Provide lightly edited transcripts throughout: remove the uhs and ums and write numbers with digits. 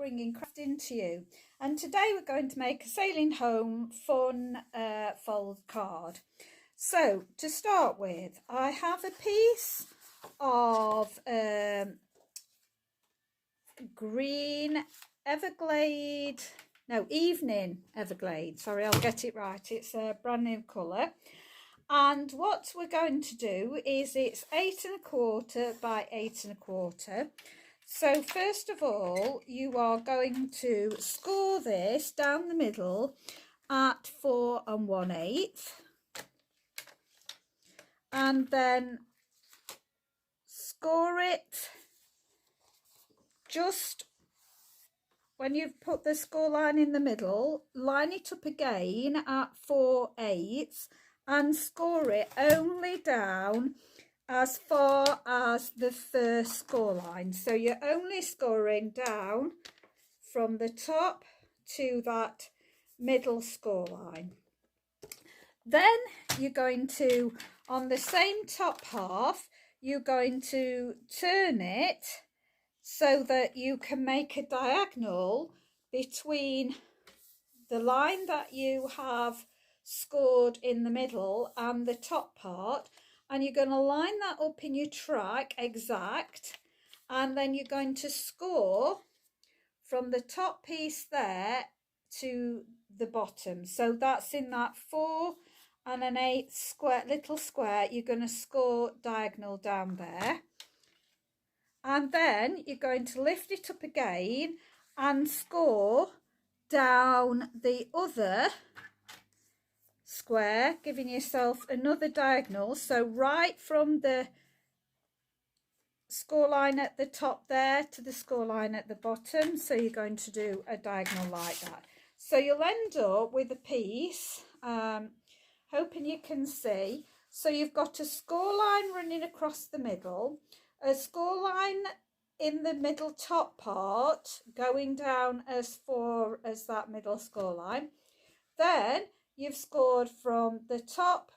bringing craft into you, and today we're going to make a sailing home fun fold card. So to start with, I have a piece of green Everglade, no, evening Everglade, sorry, I'll get it right, it's a brand new colour. And what we're going to do is it's 8 1/4 by 8 1/4. So first of all, you are going to score this down the middle at 4 1/8, and then score it just when you've put the score line in the middle, line it up again at 4 8 and score it only down as far as the first score line. So you're only scoring down from the top to that middle score line. Then you're going to, on the same top half, you're going to turn it so that you can make a diagonal between the line that you have scored in the middle and the top part, and you're going to line that up in your track exact, and then you're going to score from the top piece there to the bottom. So that's in that 4 1/8 square, little square, you're going to score diagonal down there, and then you're going to lift it up again and score down the other square, giving yourself another diagonal. So right from the score line at the top there to the score line at the bottom, so you're going to do a diagonal like that. So you'll end up with a piece, hoping you can see. So you've got a score line running across the middle, a score line in the middle top part going down as far as that middle score line. Then you've scored from the top.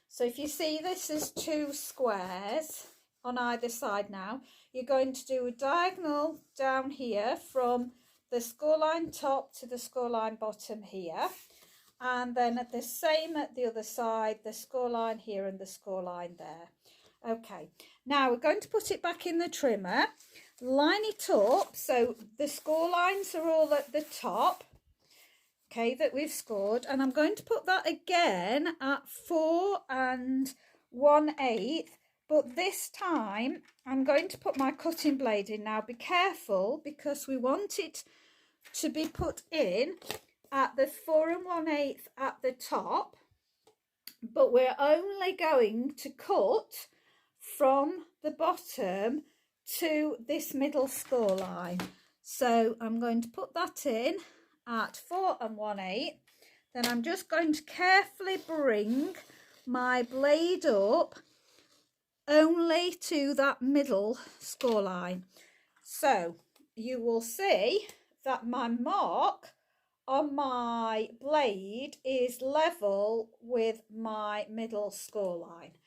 So if you see, this is 2 squares on either side. Now you're going to do a diagonal down here from the scoreline top to the scoreline bottom here, and then at the same at the other side, the scoreline here and the scoreline there. Okay, now we're going to put it back in the trimmer, line it up so the score lines are all at the top, okay, that we've scored, and I'm going to put that again at 4 1/8, but this time I'm going to put my cutting blade in. Now be careful, because we want it to be put in at the 4 1/8 at the top, but we're only going to cut from the bottom to this middle score line. So I'm going to put that in at 4 1/8. Then I'm just going to carefully bring my blade up only to that middle score line. So you will see that my mark on my blade is level with my middle score line.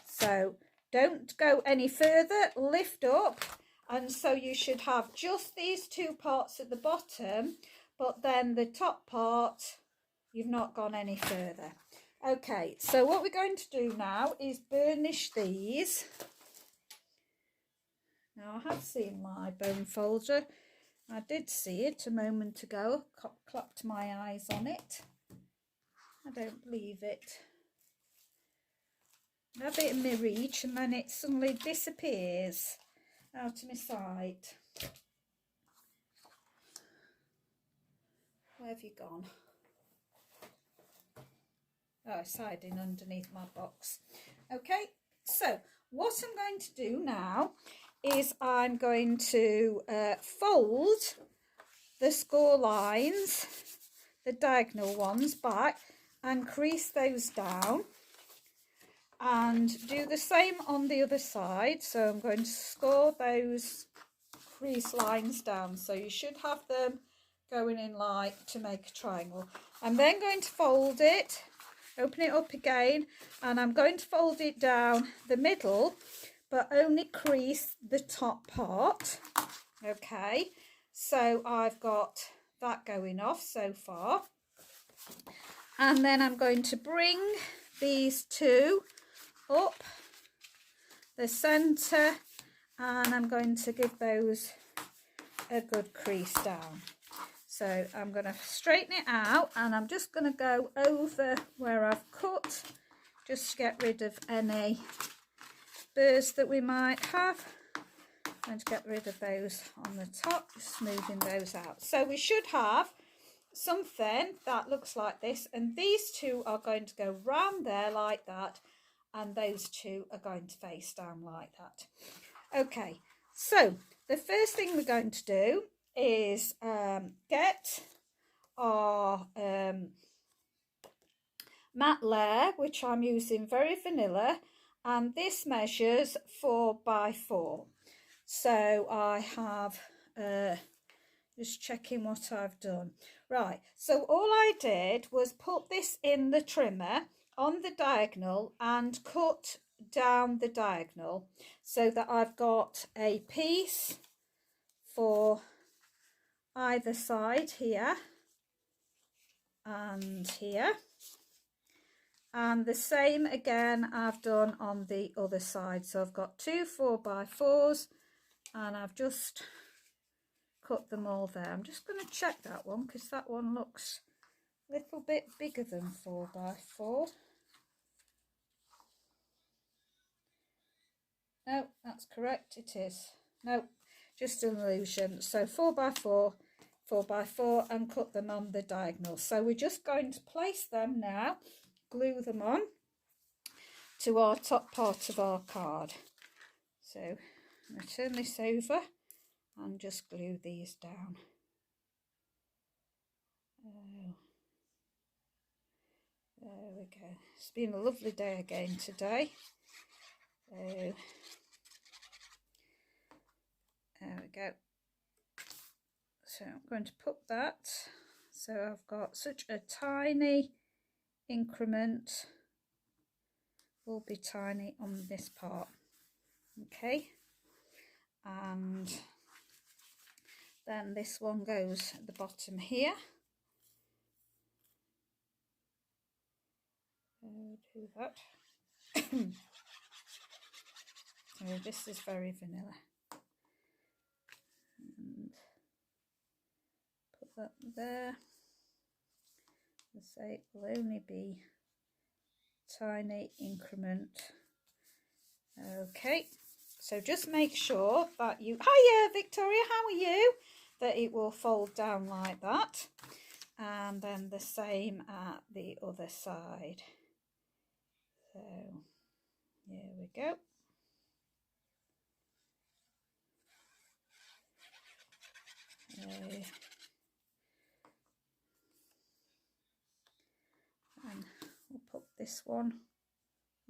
So don't go any further, lift up, and so you should have just these 2 parts at the bottom, but then the top part, you've not gone any further. Okay, so what we're going to do now is burnish these. Now I have seen my bone folder. I did see it a moment ago, clapped my eyes on it. I don't believe it. I have it in my reach and then it suddenly disappears out of my sight. Where have you gone? Oh, it's hiding underneath my box. Okay, so what I'm going to do now is I'm going to fold the score lines, the diagonal ones, back and crease those down, and do the same on the other side. So I'm going to score those crease lines down, so you should have them going in like to make a triangle. I'm then going to fold it, open it up again, and I'm going to fold it down the middle, but only crease the top part. Okay, So I've got that going off so far. And then I'm going to bring these two up the centre, and I'm going to give those a good crease down. So I'm going to straighten it out, and I'm just going to go over where I've cut, just to get rid of any burrs that we might have. I'm going to get rid of those on the top, just smoothing those out. So we should have something that looks like this, and these two are going to go round there like that, and those two are going to face down like that. Okay, so the first thing we're going to do is get our matte layer, which I'm using very vanilla, and this measures 4 by 4. So I have just checking what I've done. Right, so all I did was put this in the trimmer on the diagonal and cut down the diagonal so that I've got a piece for either side here and here, and the same again I've done on the other side. So I've got 2 4 by 4s, and I've just cut them all there. I'm just going to check that one because that one looks a little bit bigger than 4 by 4. No, that's correct, it is. No, just an illusion. So 4 by 4, 4 by 4, and cut them on the diagonal. So we're just going to place them now, glue them on to our top part of our card. So I'm going to turn this over and just glue these down. There we go. It's been a lovely day again today. There we go. So I'm going to put that. So I've got such a tiny increment. Will be tiny on this part. Okay. And then this one goes at the bottom here. Do that. So this is very vanilla. And put that there. As I say, it will only be tiny increment. Okay, so just make sure that you, hiya Victoria, how are you? That it will fold down like that. And then the same at the other side. So here we go. And we'll put this one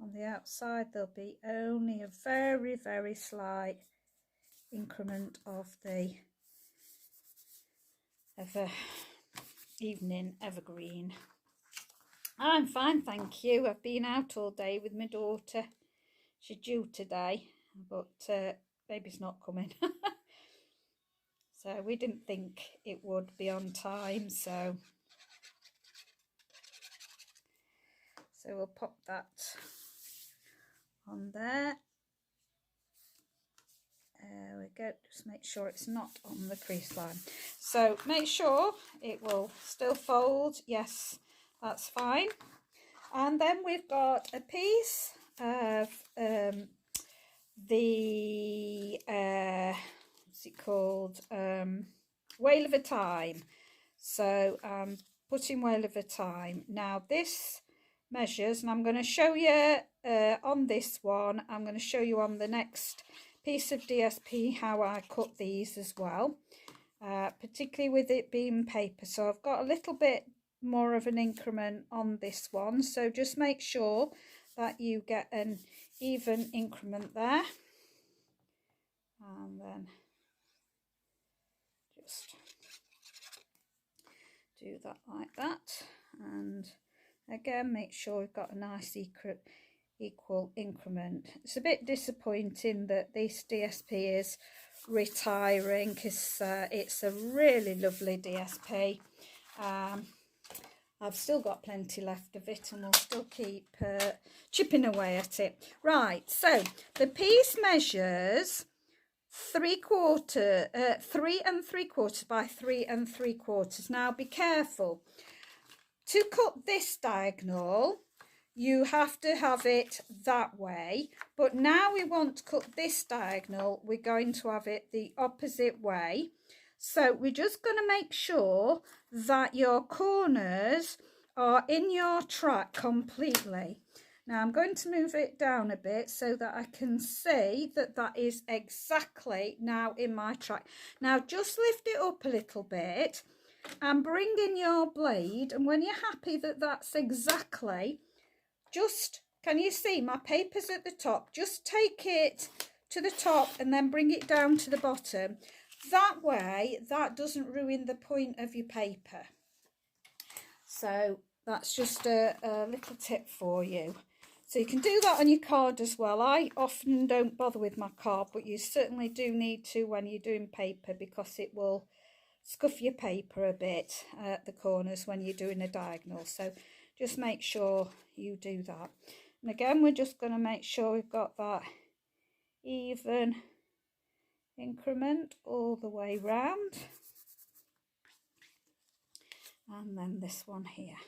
on the outside. There'll be only a very, very slight increment of the evening evergreen. I'm fine, thank you. I've been out all day with my daughter. She's due today, but baby's not coming. So we didn't think it would be on time, so we'll pop that on there. There we go. Just make sure it's not on the crease line. So make sure it will still fold. Yes, that's fine. And then we've got a piece of the what's it called? Whale of a Time. So putting Whale of a Time. Now this measures, and I'm going to show you on this one. I'm going to show you on the next piece of DSP how I cut these as well, particularly with it being paper. So I've got a little bit more of an increment on this one, so just make sure that you get an even increment there, and then just do that like that. And again, make sure you've got a nice equal increment. It's a bit disappointing that this DSP is retiring, because it's a really lovely DSP. I've still got plenty left of it, and we'll still keep chipping away at it. Right, so the piece measures 3 and 3/4 by 3 and 3/4. Now be careful. To cut this diagonal, you have to have it that way, but now we want to cut this diagonal, we're going to have it the opposite way. So we're just going to make sure that your corners are in your track completely. Now I'm going to move it down a bit so that I can see that that is exactly now in my track. Now just lift it up a little bit and bring in your blade, and when you're happy that that's exactly, just, can you see my paper's at the top, just take it to the top and then bring it down to the bottom. That way that doesn't ruin the point of your paper. So that's just a little tip for you. So you can do that on your card as well. I often don't bother with my card, but you certainly do need to when you're doing paper, because it will scuff your paper a bit at the corners when you're doing a diagonal. So just make sure you do that. And again, we're just going to make sure we've got that even increment all the way round. And then this one here.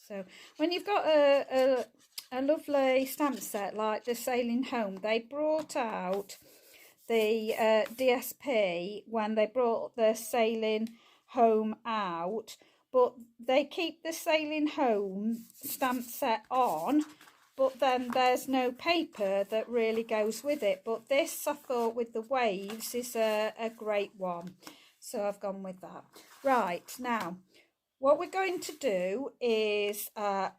So when you've got a lovely stamp set like the Sailing Home, they brought out the DSP when they brought the Sailing Home out, but they keep the Sailing Home stamp set on, but then there's no paper that really goes with it. But this, I thought, with the waves is a great one, so I've gone with that. Right, now what we're going to do is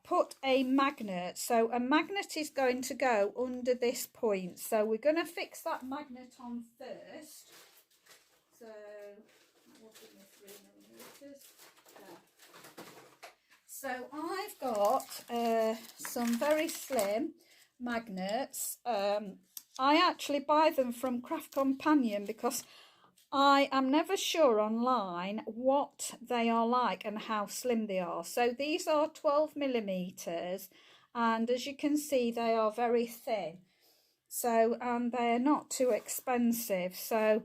put a magnet. So a magnet is going to go under this point. So we're going to fix that magnet on first. So that will give me 3 millimeters. There. So I've got some very slim magnets. I actually buy them from Craft Companion because I am never sure online what they are like and how slim they are. So these are 12 millimeters, and as you can see, they are very thin. So, and they're not too expensive. So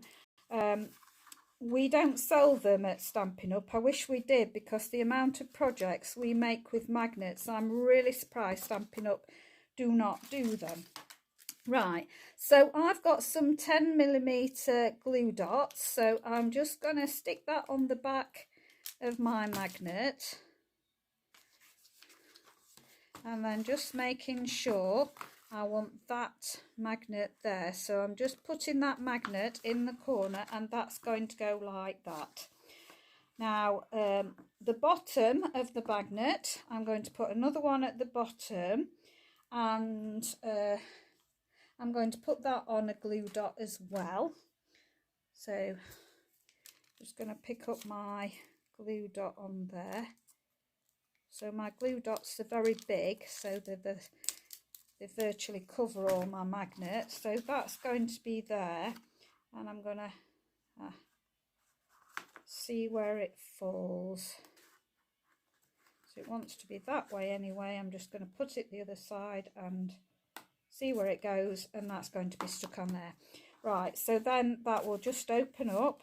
we don't sell them at Stampin' Up. I wish we did, because the amount of projects we make with magnets, I'm really surprised Stampin' Up do not do them. Right, so I've got some 10 millimeter glue dots, so I'm just going to stick that on the back of my magnet, and then just making sure I want that magnet there. So I'm just putting that magnet in the corner, and that's going to go like that. Now the bottom of the magnet, I'm going to put another one at the bottom, and I'm going to put that on a glue dot as well. So just going to pick up my glue dot on there. So my glue dots are very big, so they virtually cover all my magnets. So that's going to be there, and I'm going to see where it falls. So it wants to be that way anyway. I'm just going to put it the other side and see where it goes, and that's going to be stuck on there. Right, so then that will just open up.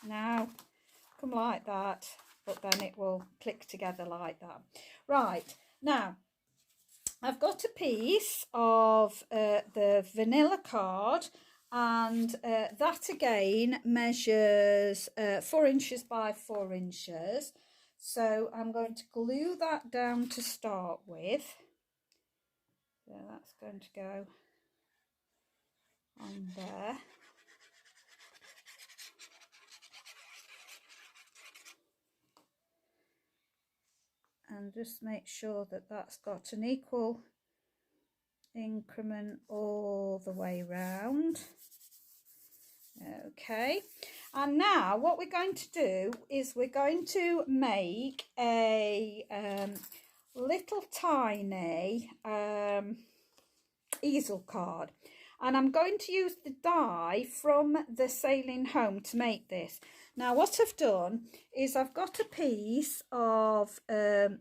Now come like that, but then it will click together like that. Right, now I've got a piece of the vanilla card, and that again measures 4 inches by 4 inches. So I'm going to glue that down to start with. So that's going to go on there. And just make sure that that's got an equal increment all the way round. Okay, and now what we're going to do is we're going to make a little tiny easel card, and I'm going to use the die from the Sailing Home to make this. Now what I've done is I've got a piece of 1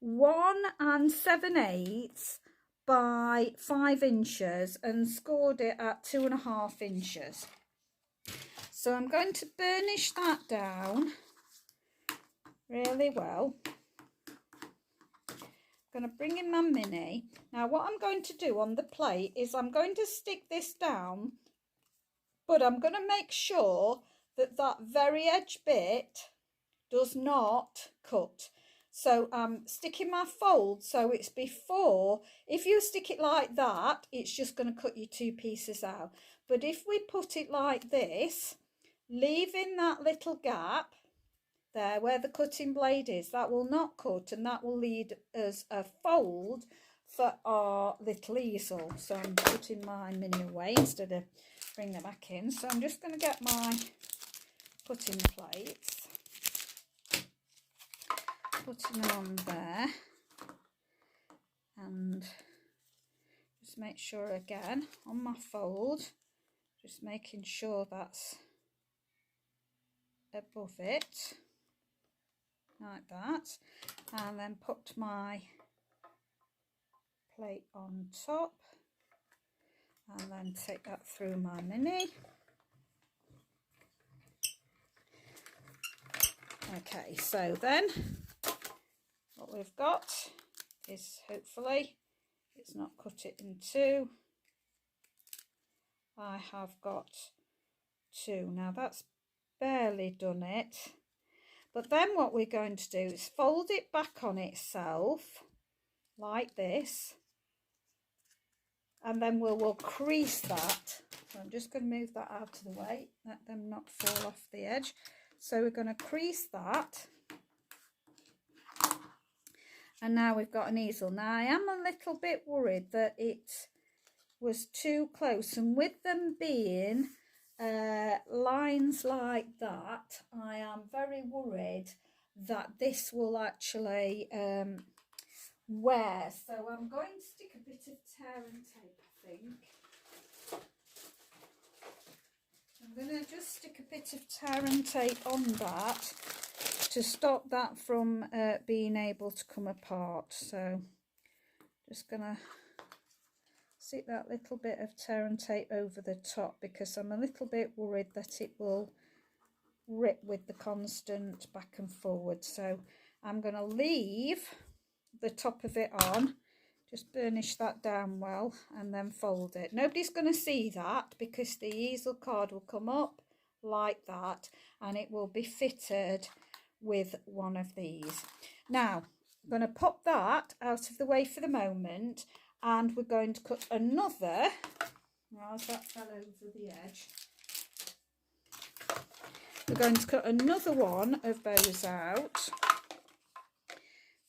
7/8 by 5 inches and scored it at 2.5 inches. So I'm going to burnish that down really well. I'm going to bring in my mini. Now what I'm going to do on the plate is I'm going to stick this down, but I'm going to make sure that that very edge bit does not cut. So I'm sticking my fold so it's before. If you stick it like that, it's just going to cut you 2 pieces out. But if we put it like this, leaving that little gap there where the cutting blade is, that will not cut, and that will lead us a fold for our little easel. So I'm putting my mini away instead of bringing it back in. So I'm just going to get my cutting plates, putting them on there, and just make sure again on my fold, just making sure that's above it like that, and then put my plate on top and then take that through my mini. Okay, so then what we've got is, hopefully it's not cut it in 2. I have got 2. Now that's barely done it, but then what we're going to do is fold it back on itself like this, and then we'll crease that. So I'm just going to move that out of the way, let them not fall off the edge. So we're going to crease that, and now we've got an easel. Now I am a little bit worried that it was too close, and with them being lines like that, I am very worried that this will actually wear. So I'm going to stick a bit of tear and tape, I think. I'm going to just stick a bit of tear and tape on that to stop that from being able to come apart. So just going to stick that little bit of tear and tape over the top, because I'm a little bit worried that it will rip with the constant back and forward. So I'm going to leave the top of it on, just burnish that down well, and then fold it. Nobody's going to see that because the easel card will come up like that and it will be fitted with one of these. Now I'm going to pop that out of the way for the moment, and we're going to cut another, as that fell over the edge, we're going to cut another one of those out.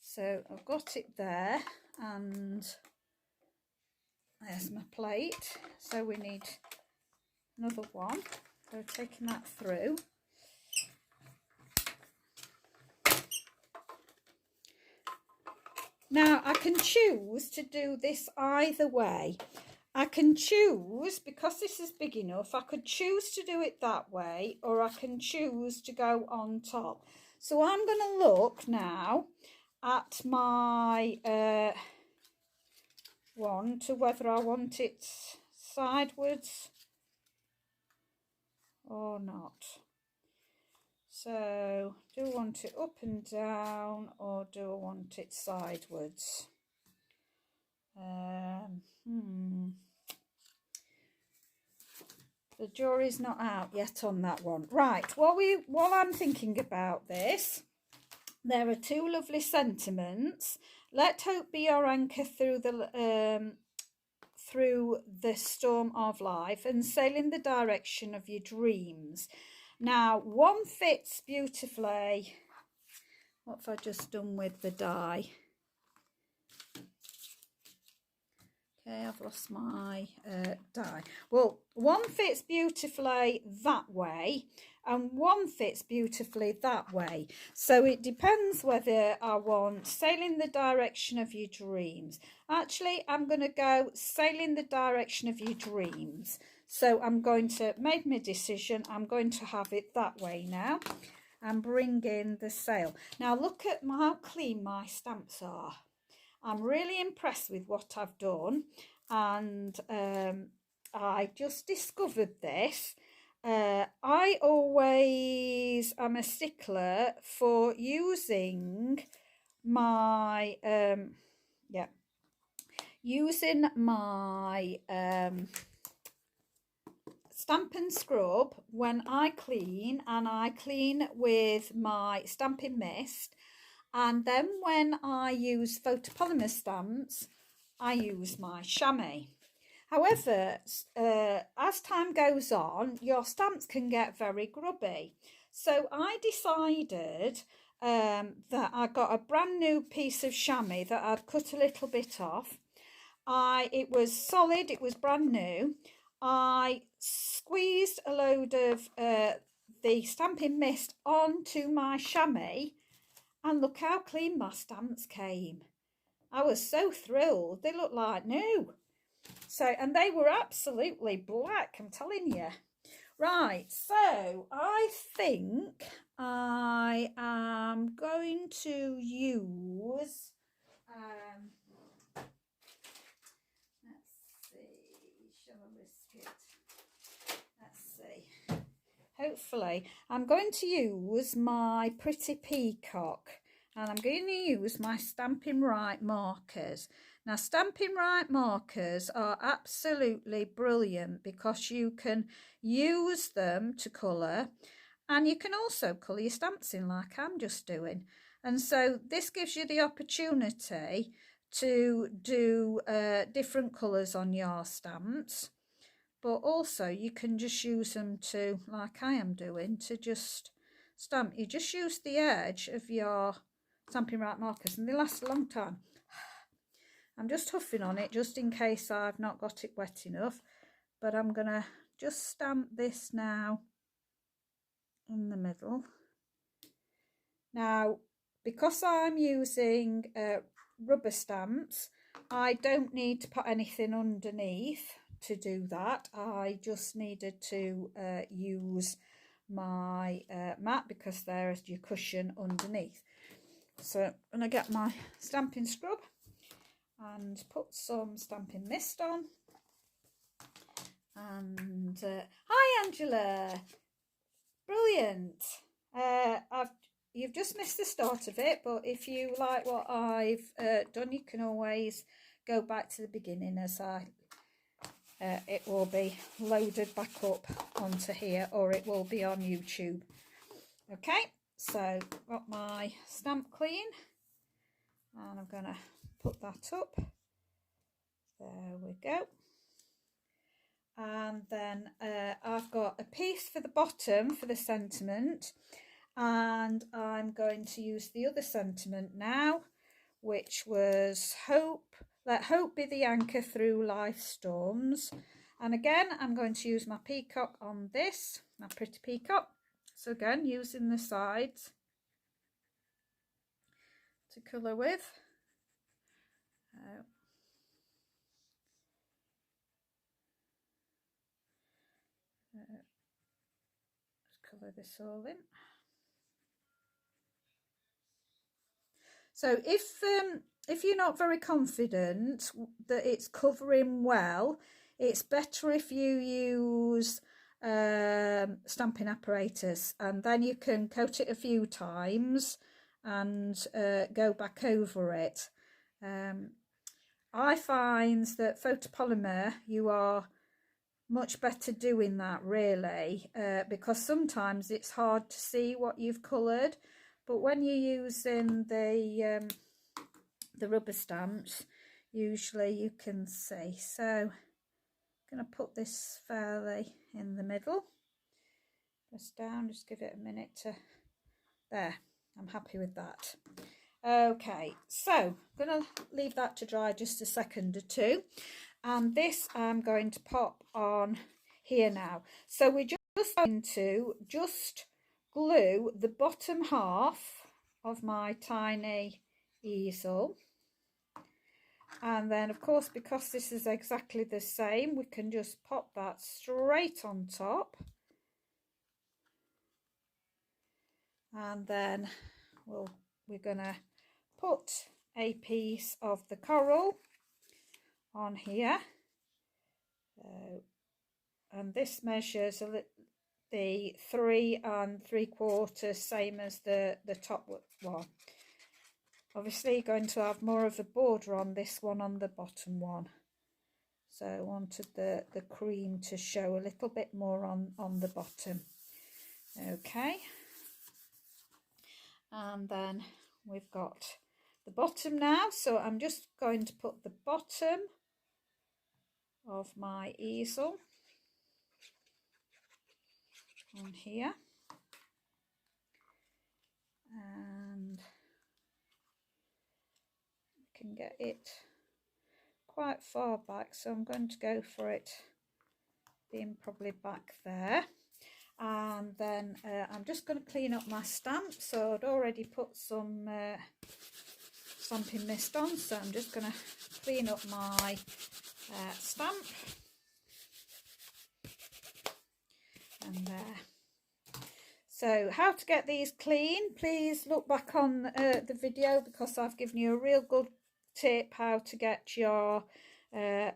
So I've got it there, and there's my plate. So we need another one. So taking that through. Now I can choose to do this either way. I can choose, because this is big enough, I could choose to do it that way, or I can choose to go on top. So I'm going to look now at my one to whether I want it sideways or not. So do I want it up and down, or do I want it sideways? The jury's not out yet on that one. Right, while I'm thinking about this, there are 2 lovely sentiments. Let hope be your anchor through the storm of life, and sail in the direction of your dreams. Now, one fits beautifully. What have I just done with the die? Okay, I've lost my die. Well, one fits beautifully that way, and one fits beautifully that way. So it depends whether I want sail in the direction of your dreams. Actually, I'm going to go sail in the direction of your dreams. So I'm going to make my decision. I'm going to have it that way now and bring in the sail. Now look at how clean my stamps are. I'm really impressed with what I've done, and I just discovered this. I always am a stickler for using my Stamp and Scrub when I clean, and I clean with my Stamping Mist. And then when I use photopolymer stamps, I use my chamois. However, as time goes on, your stamps can get very grubby. So I decided that I got a brand new piece of chamois that I'd cut a little bit off. It was solid, it was brand new. I squeezed a load of the Stamping Mist onto my chamois, and look how clean my stamps came. I was so thrilled. They looked like new. So, and they were absolutely black, I'm telling you. Right, so I think I am going to use, let's see, shall I risk it? Let's see. Hopefully, I'm going to use my Pretty Peacock, and I'm going to use my Stampin' Right markers. Now, Stampin' Right markers are absolutely brilliant because you can use them to colour, and you can also colour your stamps in like I'm just doing. And so this gives you the opportunity to do different colours on your stamps. But also you can just use them to, like I am doing, to just stamp. You just use the edge of your Stampin' Right markers and they last a long time. I'm just huffing on it just in case I've not got it wet enough. But I'm going to just stamp this now in the middle. Now, because I'm using rubber stamps, I don't need to put anything underneath to do that. I just needed to use my mat because there's your cushion underneath. So I'm going to get my Stampin' Scrub and put some Stamping Mist on. And hi Angela, brilliant. You've just missed the start of it, but if you like what I've done, you can always go back to the beginning as it will be loaded back up onto here, or it will be on YouTube. Okay, so got my stamp clean, and I'm going to put that up. There we go. And then I've got a piece for the bottom for the sentiment, and I'm going to use the other sentiment now, which was hope, let hope be the anchor through life's storms. And again, I'm going to use my peacock on this, my Pretty Peacock. So again, using the sides to colour with. Let's colour this all in. So if you're not very confident that it's covering well, it's better if you use stamping apparatus, and then you can coat it a few times and go back over it. I find that photopolymer, you are much better doing that really, because sometimes it's hard to see what you've coloured, but when you're using the rubber stamps, usually you can see. So I'm going to put this fairly in the middle, press down, just give it a minute to, there, I'm happy with that. Okay, so I'm going to leave that to dry just a second or two, and this I'm going to pop on here now. So we're just going to just glue the bottom half of my tiny easel, and then of course, because this is exactly the same, we can just pop that straight on top, and then we're gonna put a piece of the coral on here, and this measures the 3 3/4, same as the top one. Obviously you're going to have more of a border on this one, on the bottom one, so I wanted the cream to show a little bit more on the bottom. Okay, and then we've got the bottom now, so I'm just going to put the bottom of my easel on here, and I can get it quite far back, so I'm going to go for it being probably back there. And then I'm just going to clean up my stamp. So I'd already put some stamping mist on, so I'm just going to clean up my stamp, and there. So how to get these clean, please look back on the video, because I've given you a real good tip how to get your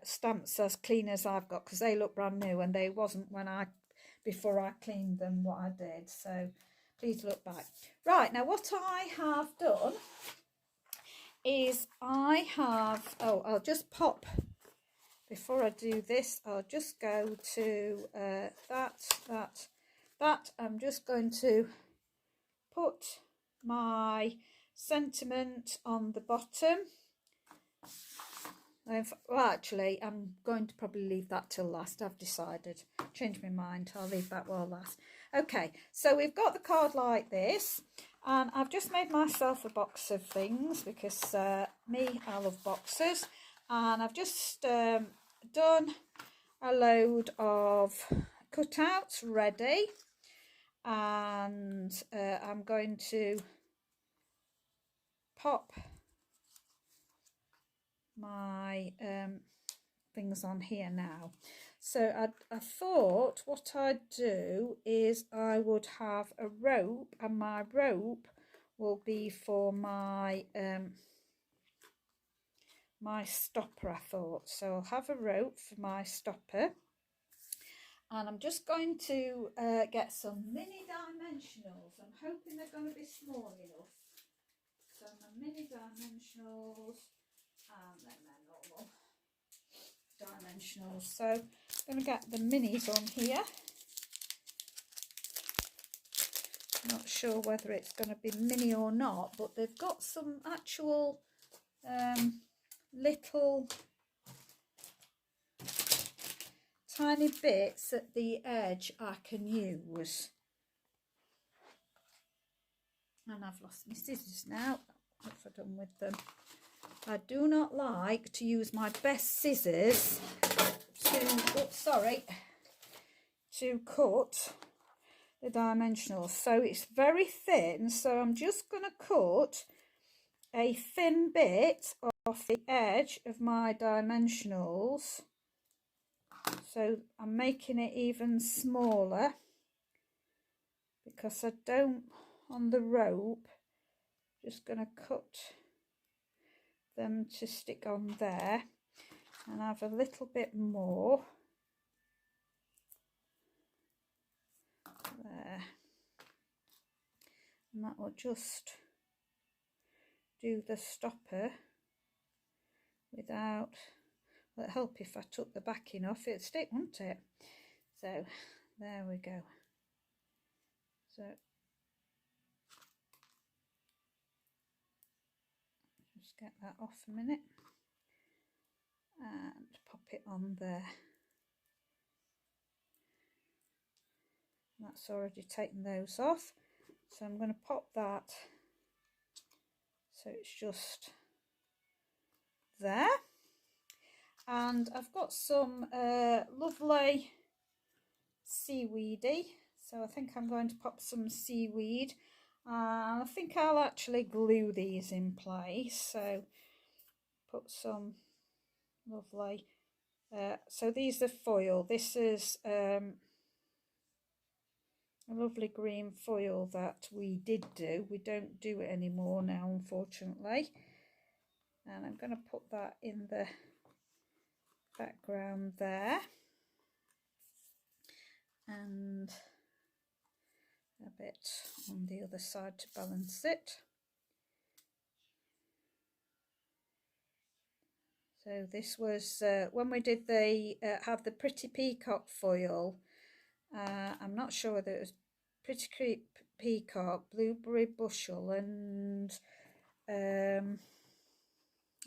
stamps as clean as I've got, because they look brand new and they wasn't before I cleaned them what I did. So please look back. Right, now what I have done is I'll just pop, before I do this, I'll just go to that. I'm just going to put my sentiment on the bottom. Well, actually, I'm going to probably leave that till last. I've decided, changed my mind, I'll leave that well last. Okay, so we've got the card like this, and I've just made myself a box of things, because I love boxes, and I've just done a load of cutouts ready, and I'm going to pop my things on here now. So I thought what I'd do is I would have a rope, and my rope will be for my my stopper, I thought. So I'll have a rope for my stopper, and I'm just going to get some mini dimensionals. I'm hoping they're going to be small enough. So my mini dimensionals, and then my normal dimensionals. So I'm going to get the minis on here. Not sure whether it's going to be mini or not, but they've got some actual little tiny bits at the edge I can use. And I've lost my scissors now. What have I done with them? I do not like to use my best scissors to cut the dimensionals. So it's very thin, so I'm just going to cut a thin bit off the edge of my dimensionals. So I'm making it even smaller, because I don't, on the rope, just going to cut them to stick on there, and have a little bit more there, and that will just do the stopper without, well, it'd help if I took the backing off, it'd stick, wouldn't it? So there we go. So just get that off a minute and pop it on there. That's already taken those off, so I'm going to pop that so it's just there. And I've got some lovely seaweedy, so I think I'm going to pop some seaweed. I think I'll actually glue these in place, so put some lovely, so these are foil. This is a lovely green foil that we did do. We don't do it anymore now, unfortunately. And I'm going to put that in the background there, and a bit on the other side to balance it. So this was when we did the have the Pretty Peacock foil. I'm not sure whether it was Pretty Peacock, Blueberry Bushel, and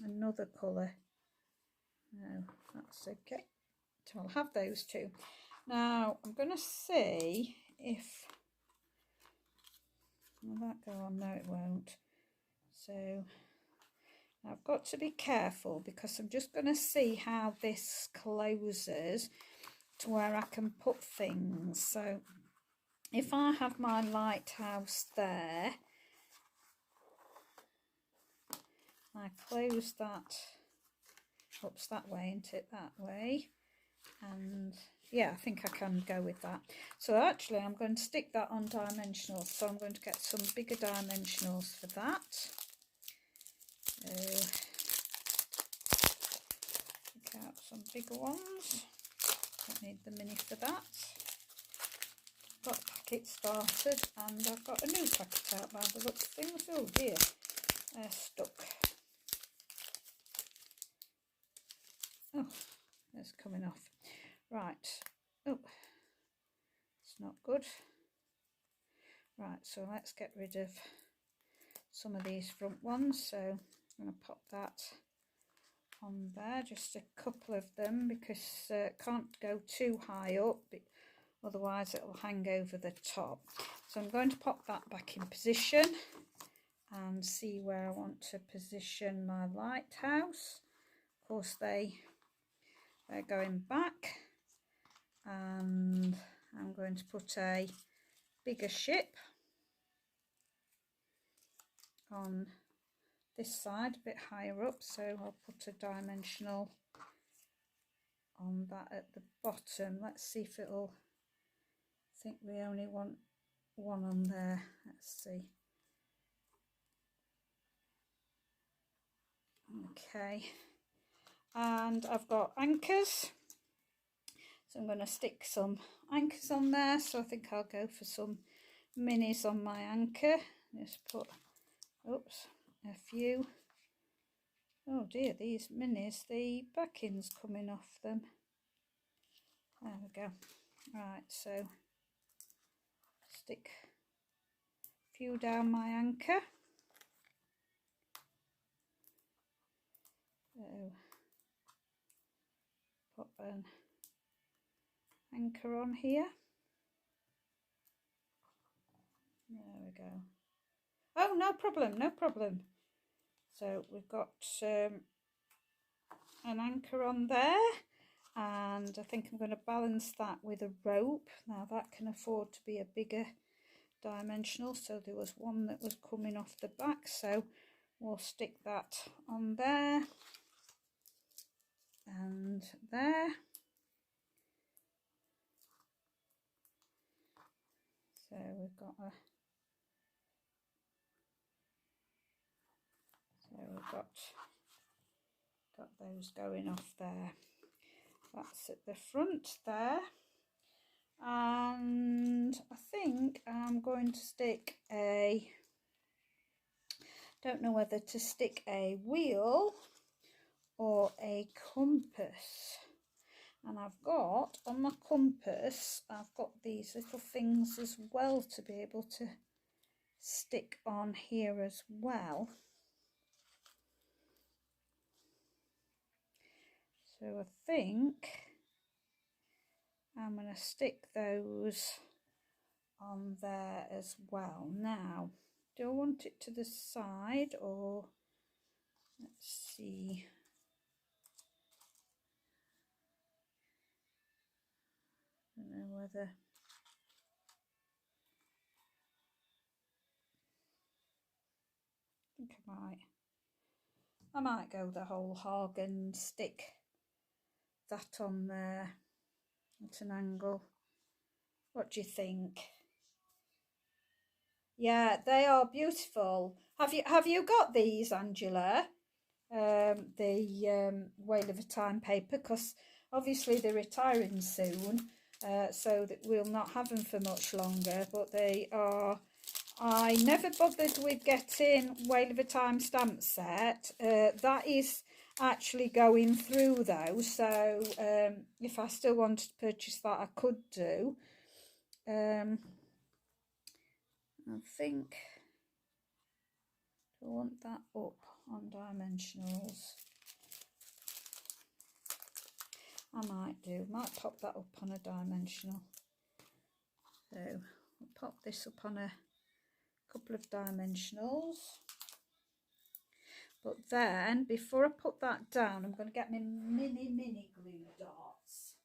another colour. No, that's okay. So I'll have those two. Now I'm going to see if, will that go on? No, it won't. So I've got to be careful because I'm just going to see how this closes to where I can put things. So if I have my lighthouse there, I close that, oops, that way, into it that way, and yeah, I think I can go with that. So actually I'm going to stick that on dimensionals, so I'm going to get some bigger dimensionals for that. So pick out some bigger ones. Don't need the mini for that. Got a packet started, and I've got a new packet out by the looks of things. Oh dear, they're stuck. Oh, it's coming off. Right. Oh, it's not good. Right, so let's get rid of some of these front ones. So I'm going to pop that on there, just a couple of them, because it can't go too high up, otherwise it'll hang over the top. So I'm going to pop that back in position and see where I want to position my lighthouse. Of course they're going back, and I'm going to put a bigger ship on this side, a bit higher up, so I'll put a dimensional on that at the bottom. Let's see if it'll, I think we only want one on there. Let's see. Okay, and I've got anchors, so I'm going to stick some anchors on there. So I think I'll go for some minis on my anchor. Just put, oops, a few. Oh dear, these minis, the backing's coming off them. There we go. Right, so stick a few down my anchor. So put an anchor on here. There we go. Oh, no problem, no problem. So we've got an anchor on there, and I think I'm going to balance that with a rope. Now that can afford to be a bigger dimensional, so there was one that was coming off the back, so we'll stick that on there and there. So we've got those going off there. That's at the front there, and I think I'm going to stick a, don't know whether to stick a wheel or a compass. And I've got on my compass, I've got these little things as well to be able to stick on here as well. So I think I'm going to stick those on there as well. Now, do I want it to the side, or let's see. I don't know whether... I think I might go the whole hog and stick that on there at an angle. What do you think? Yeah, they are beautiful. Have you got these, Angela? The Whale of a Time paper, because obviously they're retiring soon, so that we'll not have them for much longer, but they are... I never bothered with getting Whale of a Time stamp set. That is actually going through though, so if I still wanted to purchase that, I could do. I think I want that up on dimensionals. I might pop that up on a dimensional. So I'll pop this up on a couple of dimensionals. But then, before I put that down, I'm going to get my mini glue dots.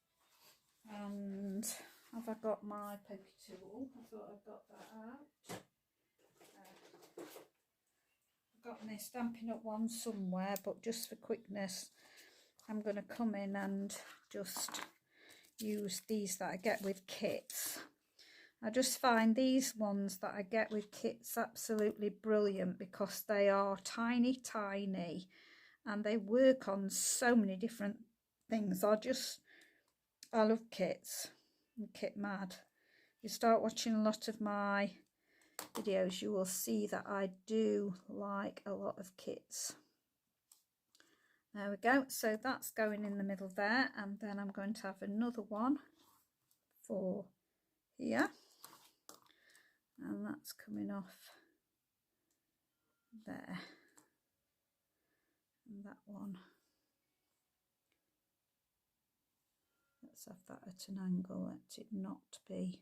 And have I got my poker tool? I thought I'd got that out. I've got my Stampin' Up one somewhere, but just for quickness, I'm going to come in and just use these that I get with kits. I just find these ones that I get with kits absolutely brilliant because they are tiny and they work on so many different things. I love kits. I'm kit mad. You start watching a lot of my videos, you will see that I do like a lot of kits. There we go. So that's going in the middle there, and then I'm going to have another one for here. And that's coming off there, and that one, let's have that at an angle, let it not be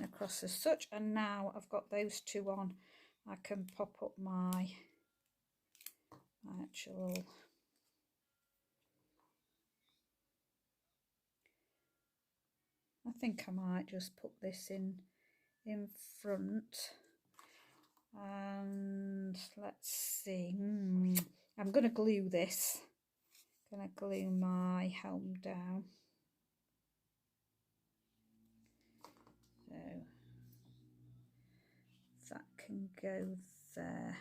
across as such. And now I've got those two on, I can pop up my actual I think I might just put this in front. And let's see, I'm going to glue this. Going to glue my helm down. So that can go there.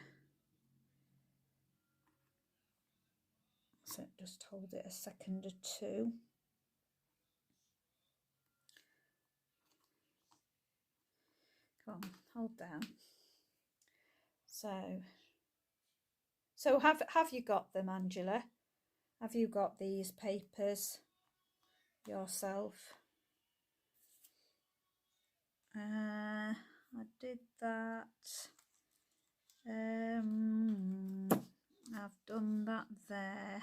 So just hold it a second or two. Come on, hold down. So have you got them, Angela? Have you got these papers yourself? I did that. I've done that there.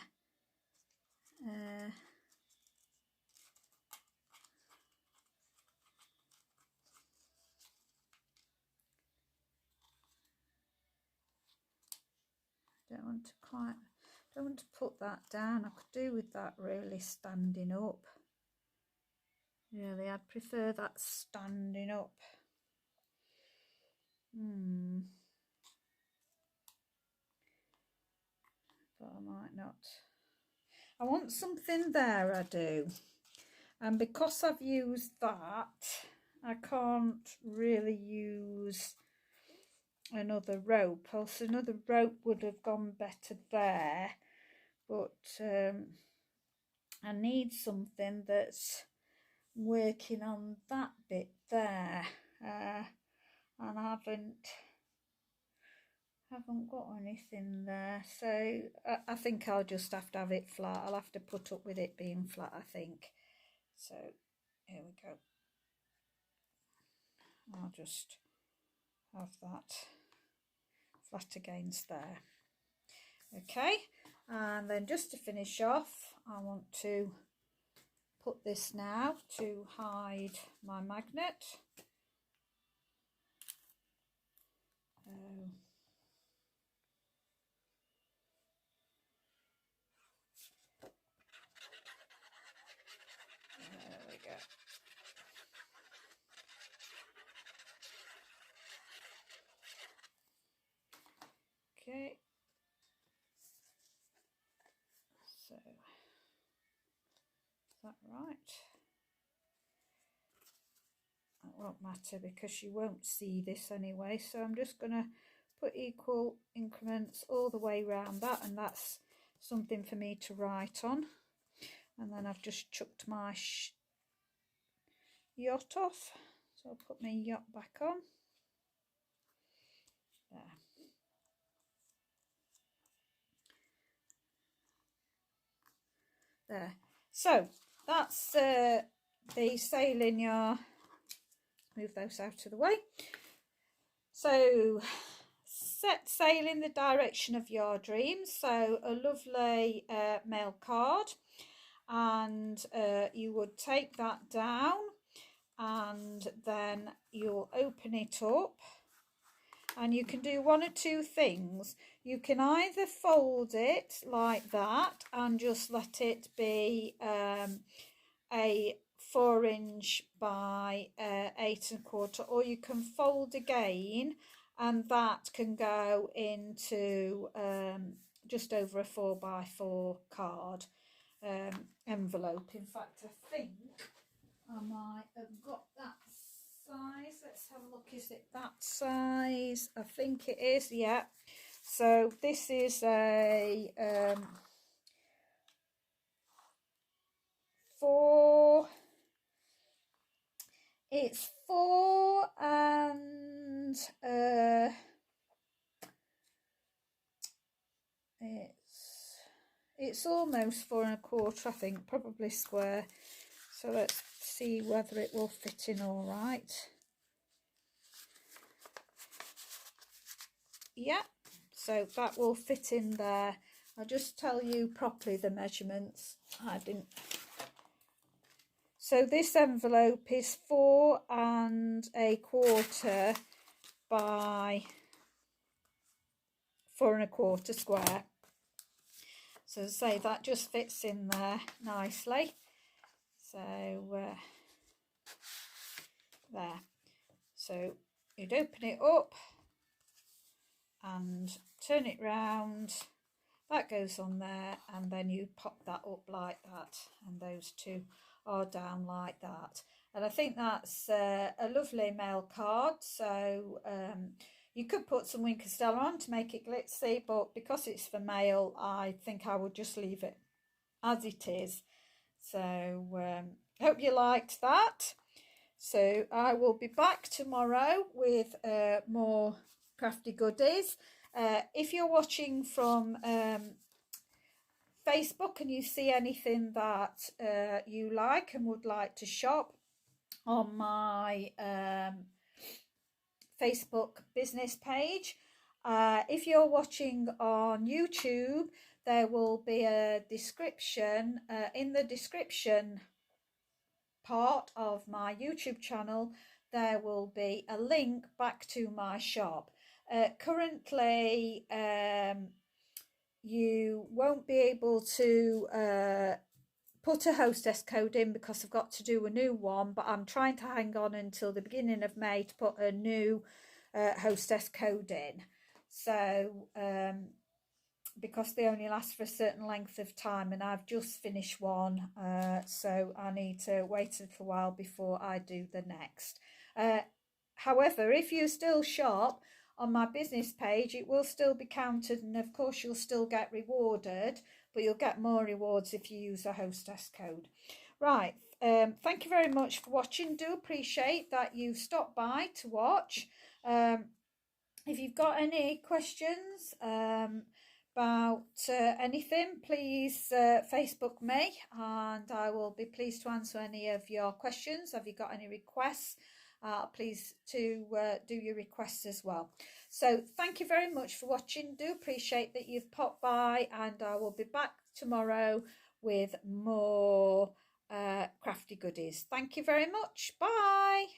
Don't want to put that down. I could do with that really standing up. Really, I'd prefer that standing up. But I might not. I want something there, I do. And because I've used that, I can't really use another rope, else another rope would have gone better there, but I need something that's working on that bit there, and I haven't got anything there, so I think I'll just have to have it flat. I'll have to put up with it being flat, I think. So here we go. I'll just have that flat against there. Okay, and then just to finish off, I want to put this now to hide my magnet. Okay. So, is that right? That won't matter because you won't see this anyway. So I'm just going to put equal increments all the way around that, and that's something for me to write on. And then I've just chucked my yacht off. So I'll put my yacht back on. There. There. So that's the sailing yarn. Move those out of the way. So set sail in the direction of your dreams. So a lovely mail card, and you would take that down, and then you'll open it up, and you can do one or two things. You can either fold it like that and just let it be a 4" by 8 1/4, or you can fold again, and that can go into just over a 4x4 card envelope. In fact, I think I might have got that size. Let's have a look. Is it that size? I think it is. Yeah. So this is a 4. It's 4 and it's almost 4 1/4, I think, probably square. So let's see whether it will fit in all right. Yeah, so that will fit in there. I'll just tell you properly the measurements. I didn't. So this envelope is 4 1/4 by 4 1/4 square. So as I say, that just fits in there nicely. So there. So you'd open it up and turn it round. That goes on there, and then you pop that up like that, and those two are down like that. And I think that's a lovely mail card. So you could put some Wink and Stella on to make it glitzy, but because it's for mail, I think I would just leave it as it is. So hope you liked that. So I will be back tomorrow with more crafty goodies. If you're watching from Facebook and you see anything that you like and would like to shop on my Facebook business page, if you're watching on YouTube, there will be a description in the description part of my YouTube channel. There will be a link back to my shop. Currently you won't be able to put a hostess code in because I've got to do a new one, but I'm trying to hang on until the beginning of May to put a new hostess code in. So because they only last for a certain length of time, and I've just finished one, so I need to wait a little while before I do the next. However, if you still shop on my business page, it will still be counted, and of course you'll still get rewarded, but you'll get more rewards if you use a hostess code. Right, thank you very much for watching. Do appreciate that you've stopped by to watch. If you've got any questions about anything, please Facebook me, and I will be pleased to answer any of your questions. Have you got any requests? Please to do your requests as well. So thank you very much for watching. Do appreciate that you've popped by, and I will be back tomorrow with more crafty goodies. Thank you very much. Bye.